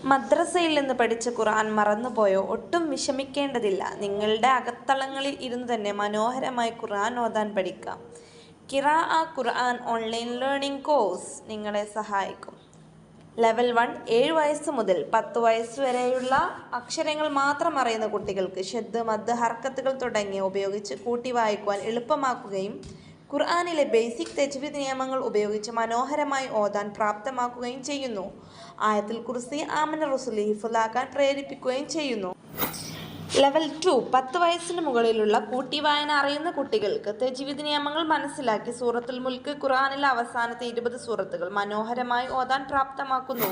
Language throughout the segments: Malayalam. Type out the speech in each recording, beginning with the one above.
മദ്രസയിൽ നിന്ന് പഠിച്ച ഖുർആൻ മറന്നുപോയോ? ഒട്ടും വിഷമിക്കേണ്ടതില്ല. നിങ്ങളുടെ അകത്തളങ്ങളിൽ ഇരുന്നു തന്നെ മനോഹരമായി ഖുർആൻ ഓതാൻ പഠിക്കാം. ഖിറാഅ ഖുർആൻ ഓൺലൈൻ ലേണിംഗ് കോഴ്സ് നിങ്ങളെ സഹായിക്കും. ലെവൽ 1 7 വയസ്സ് മുതൽ 10 വയസ്സ് വരെയുള്ള അക്ഷരങ്ങൾ മാത്രം അറിയുന്ന കുട്ടികൾക്ക് ഷദ്, മദ്, ഹർക്കത്തുകൾ തുടങ്ങിയ ഉപയോഗിച്ച് കൂട്ടി വായിക്കുവാൻ എളുപ്പമാക്കുകയും ഖുർആനിലെ ബേസിക് തജ്വീദ് നിയമങ്ങൾ ഉപയോഗിച്ച് മനോഹരമായി ഓതാൻ പ്രാപ്തമാക്കുകയും ചെയ്യുന്നു. ആയത്തുൽ കുർസി, ആമന റസൂൽ ഹിഫ്ളാക്കാൻ പ്രേരിപ്പിക്കുകയും ചെയ്യുന്നു. ലെവൽ 2 10 വയസ്സിന് മുകളിലുള്ള കൂട്ടി വായന അറിയുന്ന കുട്ടികൾക്ക് തജ്വീദ് നിയമങ്ങൾ മനസ്സിലാക്കി സൂറത്തുൽ മുൽക്ക്, ഖുർആനിലെ അവസാനത്തെ 20 സൂറത്തുകൾ മനോഹരമായി ഓതാൻ പ്രാപ്തമാക്കുന്നു.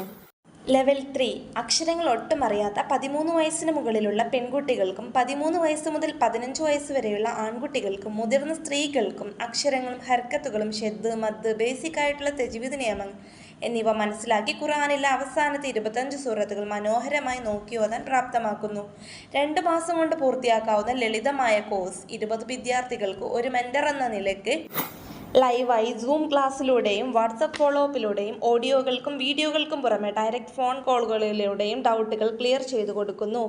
ലെവൽ 3 അക്ഷരങ്ങൾ ഒട്ടും അറിയാത്ത 13 വയസ്സിന് മുകളിലുള്ള പെൺകുട്ടികൾക്കും 13 വയസ്സ് മുതൽ 15 വയസ്സ് വരെയുള്ള ആൺകുട്ടികൾക്കും മുതിർന്ന സ്ത്രീകൾക്കും അക്ഷരങ്ങളും ഹർക്കത്തുകളും ഷദ്, മദ്, ബേസിക് ആയിട്ടുള്ള തജ്വീദ് നിയമങ്ങൾ എന്നിവ മനസ്സിലാക്കി ഖുർആനിലെ അവസാനത്തെ 25 സൂറത്തുകൾ മനോഹരമായി നോക്കി ഓതാൻ പ്രാപ്തമാക്കുന്നു. 2 മാസം കൊണ്ട് പൂർത്തിയാക്കാവുന്ന ലളിതമായ കോഴ്സ് 20 വിദ്യാർത്ഥികൾക്ക് ഒരു മെന്റർ എന്ന നിലയ്ക്ക് ലൈവായി സൂം ക്ലാസ്സിലൂടെയും വാട്സപ്പ് ഫോളോ അപ്പിലൂടെയും ഓഡിയോകൾക്കും വീഡിയോകൾക്കും പുറമെ ഡയറക്റ്റ് ഫോൺ കോളുകളിലൂടെയും ഡൗട്ടുകൾ ക്ലിയർ ചെയ്തു കൊടുക്കുന്നു.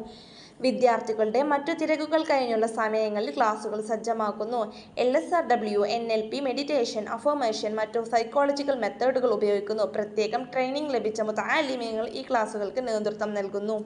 വിദ്യാർത്ഥികളുടെ മറ്റു തിരക്കുകൾ കഴിഞ്ഞുള്ള സമയങ്ങളിൽ ക്ലാസുകൾ സജ്ജമാക്കുന്നു. LSRW, NLP, മെഡിറ്റേഷൻ, അഫർമേഷൻ, മറ്റു സൈക്കോളജിക്കൽ മെത്തേഡുകൾ ഉപയോഗിക്കുന്നു. പ്രത്യേകം ട്രെയിനിങ് ലഭിച്ച മുതഅല്ലിമീങ്ങൾ ഈ ക്ലാസുകൾക്ക് നേതൃത്വം നൽകുന്നു.